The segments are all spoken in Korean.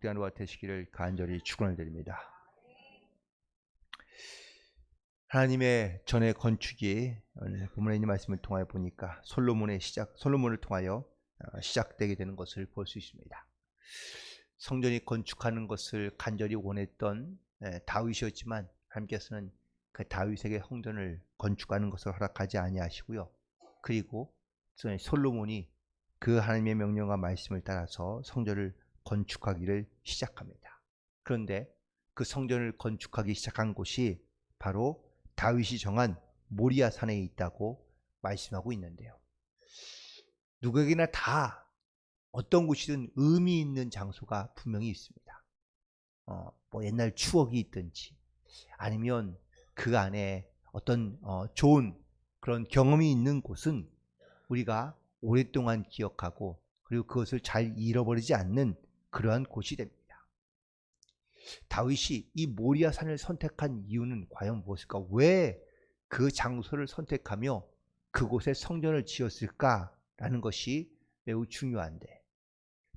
복된 하루가 되시기를 간절히 축원을 드립니다. 하나님의 전의 건축이 오늘 본문에 있는 말씀을 통하여 보니까 솔로몬을 통하여 시작되게 되는 것을 볼 수 있습니다. 성전이 건축하는 것을 간절히 원했던 다윗이었지만 하나님께서는 그 다윗에게 성전을 건축하는 것을 허락하지 아니하시고요. 그리고 솔로몬이 그 하나님의 명령과 말씀을 따라서 성전을 건축하기를 시작합니다. 그런데 그 성전을 건축하기 시작한 곳이 바로 다윗이 정한 모리아 산에 있다고 말씀하고 있는데요. 누구에게나 다 어떤 곳이든 의미 있는 장소가 분명히 있습니다. 뭐 옛날 추억이 있든지 아니면 그 안에 어떤 좋은 그런 경험이 있는 곳은 우리가 오랫동안 기억하고 그리고 그것을 잘 잃어버리지 않는 그러한 곳이 됩니다. 다윗이 이 모리아 산을 선택한 이유는 과연 무엇일까? 왜 그 장소를 선택하며 그곳에 성전을 지었을까라는 것이 매우 중요한데,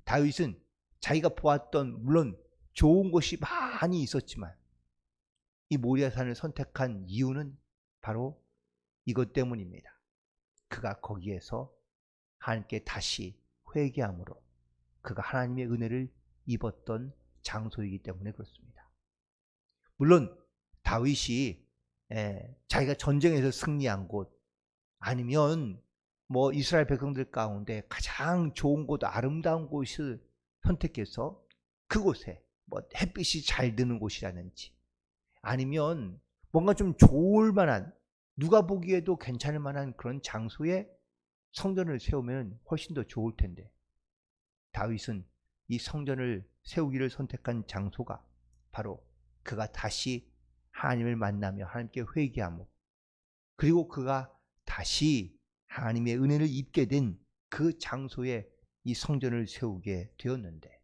다윗은 자기가 보았던 물론 좋은 곳이 많이 있었지만 이 모리아 산을 선택한 이유는 바로 이것 때문입니다. 그가 거기에서 하나님께 다시 회개함으로 그가 하나님의 은혜를 입었던 장소이기 때문에 그렇습니다. 물론 다윗이 자기가 전쟁에서 승리한 곳 아니면 뭐 이스라엘 백성들 가운데 가장 좋은 곳, 아름다운 곳을 선택해서 그곳에 뭐 햇빛이 잘 드는 곳이라든지 아니면 뭔가 좀 좋을 만한, 누가 보기에도 괜찮을 만한 그런 장소에 성전을 세우면 훨씬 더 좋을 텐데, 다윗은 이 성전을 세우기를 선택한 장소가 바로 그가 다시 하나님을 만나며 하나님께 회개하고 그리고 그가 다시 하나님의 은혜를 입게 된 그 장소에 이 성전을 세우게 되었는데,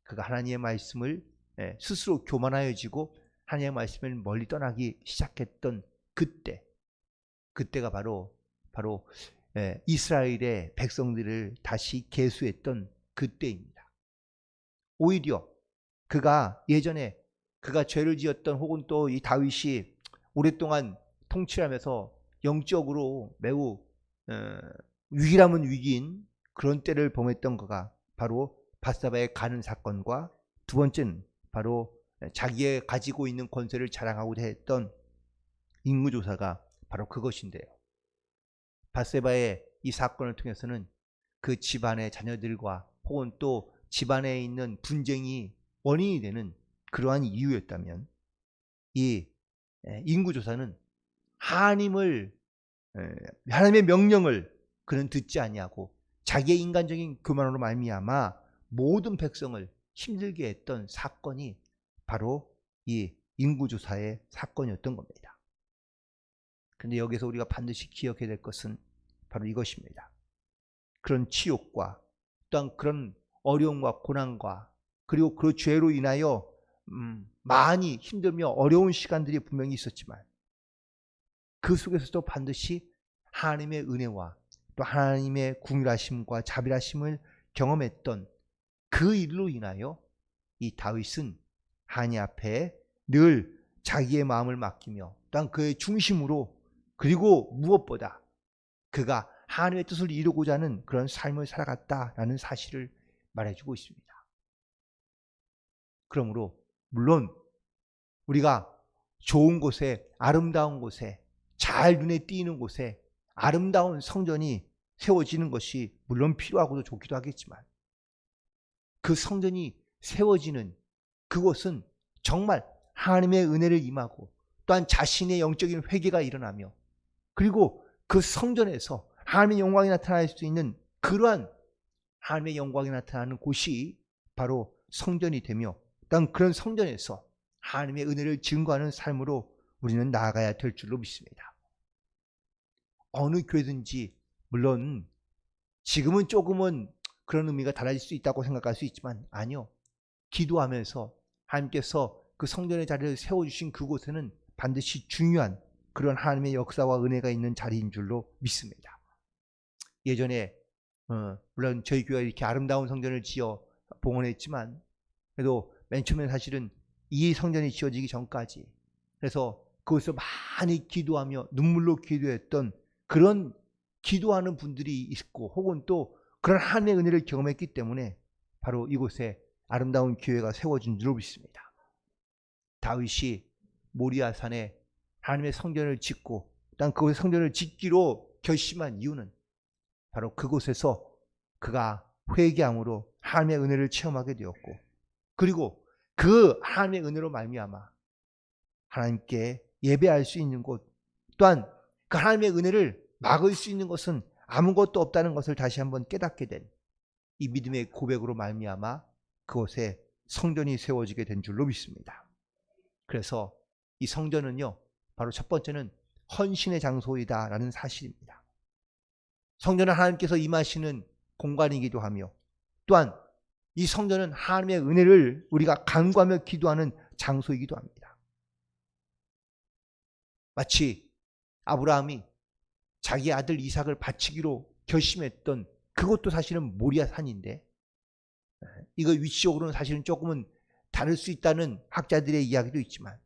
그가 하나님의 말씀을 스스로 교만하여지고 하나님의 말씀을 멀리 떠나기 시작했던 그때가 바로 이스라엘의 백성들을 다시 계수했던 그때입니다. 오히려 그가 예전에 그가 죄를 지었던, 혹은 또 이 다윗이 오랫동안 통치하면서 영적으로 매우 위기라면 위기인 그런 때를 범했던 그가 바로 밧세바에 가는 사건과, 두 번째는 바로 자기의 가지고 있는 권세를 자랑하고자 했던 인구조사가 바로 그것인데요. 밧세바의 이 사건을 통해서는 그 집안의 자녀들과 혹은 또 집안에 있는 분쟁이 원인이 되는 그러한 이유였다면, 이 인구조사는 하나님의 명령을 그는 듣지 아니하고 자기의 인간적인 교만으로 말미암아 모든 백성을 힘들게 했던 사건이 바로 이 인구조사의 사건이었던 겁니다. 그런데 여기서 우리가 반드시 기억해야 될 것은 바로 이것입니다. 그런 치욕과 또한 그런 어려움과 고난과 그리고 그 죄로 인하여 많이 힘들며 어려운 시간들이 분명히 있었지만, 그 속에서도 반드시 하나님의 은혜와 또 하나님의 궁휼하심과 자비하심을 경험했던 그 일로 인하여 이 다윗은 하나님 앞에 늘 자기의 마음을 맡기며 또한 그의 중심으로, 그리고 무엇보다 그가 하나님의 뜻을 이루고자 하는 그런 삶을 살아갔다라는 사실을 말해주고 있습니다. 그러므로 물론 우리가 좋은 곳에, 아름다운 곳에, 잘 눈에 띄는 곳에 아름다운 성전이 세워지는 것이 물론 필요하고도 좋기도 하겠지만, 그 성전이 세워지는 그곳은 정말 하나님의 은혜를 임하고 또한 자신의 영적인 회개가 일어나며, 그리고 그 성전에서 하나님의 영광이 나타날 수 있는 그러한 하나님의 영광이 나타나는 곳이 바로 성전이 되며, 또한 그런 성전에서 하나님의 은혜를 증거하는 삶으로 우리는 나아가야 될 줄로 믿습니다. 어느 교회든지 물론 지금은 조금은 그런 의미가 달라질 수 있다고 생각할 수 있지만, 아니요. 기도하면서 하나님께서 그 성전의 자리를 세워주신 그곳에는 반드시 중요한 그런 하나님의 역사와 은혜가 있는 자리인 줄로 믿습니다. 예전에 물론 저희 교회가 이렇게 아름다운 성전을 지어 봉헌했지만, 그래도 맨 처음에 사실은 이 성전이 지어지기 전까지 그래서 그곳에서 많이 기도하며 눈물로 기도했던 그런 기도하는 분들이 있고 혹은 또 그런 하나님의 은혜를 경험했기 때문에 바로 이곳에 아름다운 교회가 세워진 줄로 믿습니다. 다윗이 모리아산에 하나님의 성전을 짓고 또 그곳에 성전을 짓기로 결심한 이유는 바로 그곳에서 그가 회개함으로 하나님의 은혜를 체험하게 되었고 그리고 그 하나님의 은혜로 말미암아 하나님께 예배할 수 있는 곳 또한 그 하나님의 은혜를 막을 수 있는 것은 아무것도 없다는 것을 다시 한번 깨닫게 된 이 믿음의 고백으로 말미암아 그곳에 성전이 세워지게 된 줄로 믿습니다. 그래서 이 성전은요 바로 첫 번째는 헌신의 장소이다라는 사실입니다. 성전은 하나님께서 임하시는 공간이기도 하며 또한 이 성전은 하나님의 은혜를 우리가 간구하며 기도하는 장소이기도 합니다. 마치 아브라함이 자기 아들 이삭을 바치기로 결심했던 그것도 사실은 모리아산인데 이거 위치적으로는 사실은 조금은 다를 수 있다는 학자들의 이야기도 있지만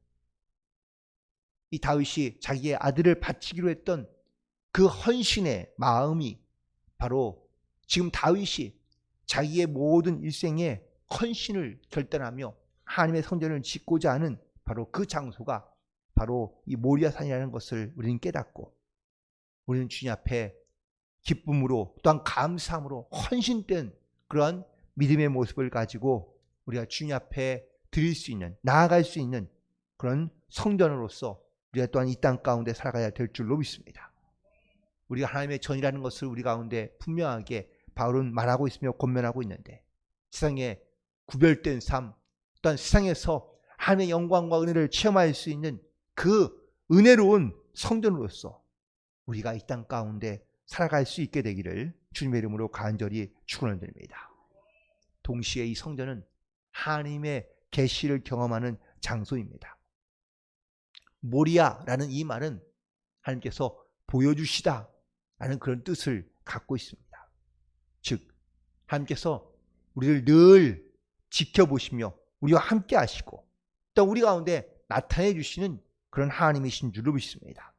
이 다윗이 자기의 아들을 바치기로 했던 그 헌신의 마음이 바로 지금 다윗이 자기의 모든 일생의 헌신을 결단하며 하나님의 성전을 짓고자 하는 바로 그 장소가 바로 이 모리아산이라는 것을 우리는 깨닫고 우리는 주님 앞에 기쁨으로 또한 감사함으로 헌신된 그러한 믿음의 모습을 가지고 우리가 주님 앞에 드릴 수 있는 나아갈 수 있는 그런 성전으로서 우리가 또한 이 땅 가운데 살아가야 될 줄로 믿습니다. 우리가 하나님의 전이라는 것을 우리 가운데 분명하게 바울은 말하고 있으며 권면하고 있는데 세상에 구별된 삶 또한 세상에서 하나님의 영광과 은혜를 체험할 수 있는 그 은혜로운 성전으로서 우리가 이 땅 가운데 살아갈 수 있게 되기를 주님의 이름으로 간절히 축원을 드립니다. 동시에 이 성전은 하나님의 계시를 경험하는 장소입니다. 모리아라는 이 말은 하나님께서 보여주시다 라는 그런 뜻을 갖고 있습니다. 즉 하나님께서 우리를 늘 지켜보시며 우리와 함께 하시고 또 우리 가운데 나타내 주시는 그런 하나님이신 줄로 믿습니다.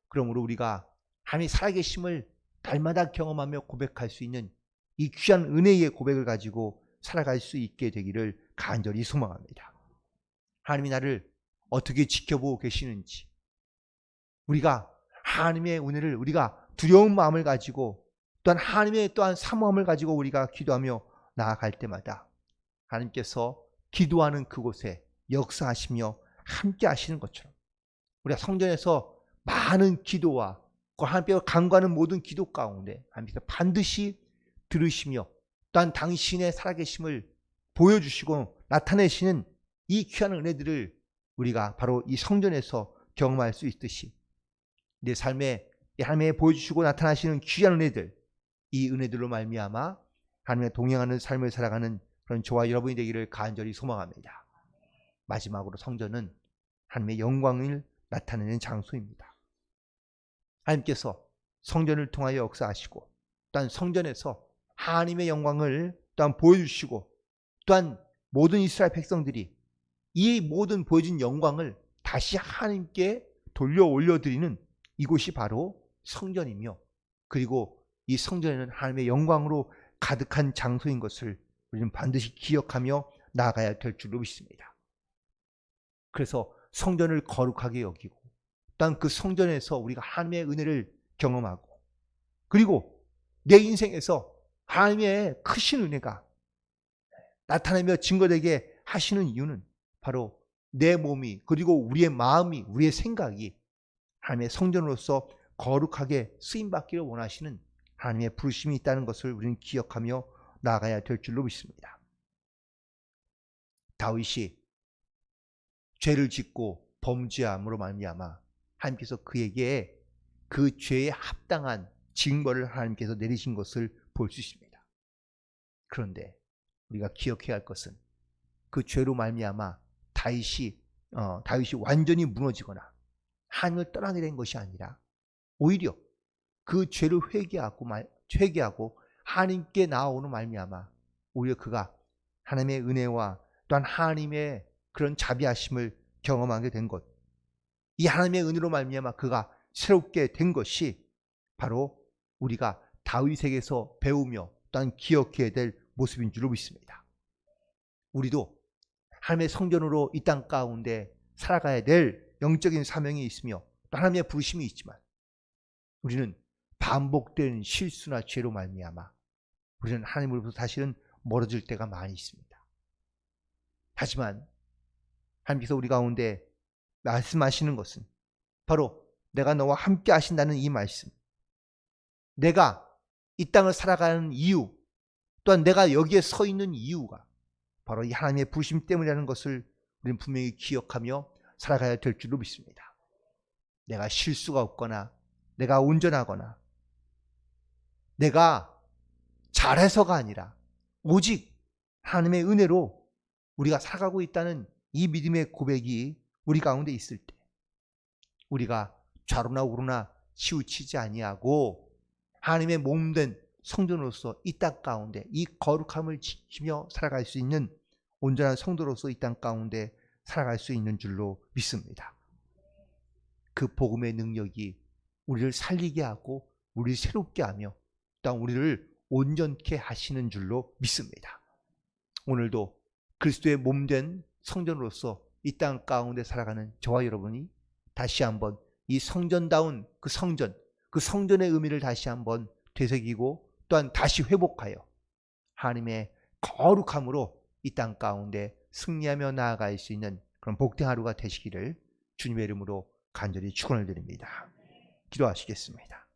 그러므로 우리가 하나님이 살아계심을 날마다 경험하며 고백할 수 있는 이 귀한 은혜의 고백을 가지고 살아갈 수 있게 되기를 간절히 소망합니다. 하나님이 나를 어떻게 지켜보고 계시는지 우리가 하나님의 은혜를 우리가 두려운 마음을 가지고 또한 하나님의 또한 사모함을 가지고 우리가 기도하며 나아갈 때마다 하나님께서 기도하는 그곳에 역사하시며 함께 하시는 것처럼 우리가 성전에서 많은 기도와 하나님께서 간구하는 모든 기도 가운데 하나님께서 반드시 들으시며 또한 당신의 살아계심을 보여주시고 나타내시는 이 귀한 은혜들을 우리가 바로 이 성전에서 경험할 수 있듯이 내 삶에 하나님의 보여주시고 나타나시는 귀한 은혜들 이 은혜들로 말미암아 하나님의 동행하는 삶을 살아가는 그런 저와 여러분이 되기를 간절히 소망합니다. 마지막으로 성전은 하나님의 영광을 나타내는 장소입니다. 하나님께서 성전을 통하여 역사하시고 또한 성전에서 하나님의 영광을 또한 보여주시고 또한 모든 이스라엘 백성들이 이 모든 보여진 영광을 다시 하나님께 돌려 올려드리는 이곳이 바로 성전이며 그리고 이 성전에는 하나님의 영광으로 가득한 장소인 것을 우리는 반드시 기억하며 나아가야 될 줄로 믿습니다. 그래서 성전을 거룩하게 여기고 또한 그 성전에서 우리가 하나님의 은혜를 경험하고 그리고 내 인생에서 하나님의 크신 은혜가 나타나며 증거되게 하시는 이유는 바로 내 몸이 그리고 우리의 마음이 우리의 생각이 하나님의 성전으로서 거룩하게 쓰임받기를 원하시는 하나님의 부르심이 있다는 것을 우리는 기억하며 나아가야 될 줄로 믿습니다. 다윗이 죄를 짓고 범죄함으로 말미암아 하나님께서 그에게 그 죄에 합당한 징벌을 하나님께서 내리신 것을 볼 수 있습니다. 그런데 우리가 기억해야 할 것은 그 죄로 말미암아 다윗이 완전히 무너지거나 하나님을 떠나게 된 것이 아니라 오히려 그 죄를 회개하고 하나님께 나아오는 말미암아 오히려 그가 하나님의 은혜와 또한 하나님의 그런 자비하심을 경험하게 된 것, 이 하나님의 은혜로 말미암아 그가 새롭게 된 것이 바로 우리가 다윗에게서 배우며 또한 기억해야 될 모습인 줄로 믿습니다. 우리도 하나님의 성전으로 이 땅 가운데 살아가야 될 영적인 사명이 있으며 또 하나님의 부르심이 있지만, 우리는 반복된 실수나 죄로 말미암아 우리는 하나님으로부터 사실은 멀어질 때가 많이 있습니다. 하지만 하나님께서 우리 가운데 말씀하시는 것은 바로 내가 너와 함께 하신다는 이 말씀, 내가 이 땅을 살아가는 이유, 또한 내가 여기에 서 있는 이유가 바로 이 하나님의 부르심 때문이라는 것을 우리는 분명히 기억하며 살아가야 될 줄로 믿습니다. 내가 실수가 없거나 내가 온전하거나 내가 잘해서가 아니라 오직 하나님의 은혜로 우리가 살아가고 있다는 이 믿음의 고백이 우리 가운데 있을 때, 우리가 좌로나 우로나 치우치지 아니하고 하나님의 몸된 성전으로서 이 땅 가운데 이 거룩함을 지키며 살아갈 수 있는 온전한 성도로서 이 땅 가운데 살아갈 수 있는 줄로 믿습니다. 그 복음의 능력이 우리를 살리게 하고 우리를 새롭게 하며 또한 우리를 온전케 하시는 줄로 믿습니다. 오늘도 그리스도의 몸된 성전으로서 이 땅 가운데 살아가는 저와 여러분이 다시 한번 이 성전다운 그 성전의 의미를 다시 한번 되새기고 또한 다시 회복하여 하나님의 거룩함으로 이 땅 가운데 승리하며 나아갈 수 있는 그런 복된 하루가 되시기를 주님의 이름으로 간절히 축원을 드립니다. 기도하시겠습니다.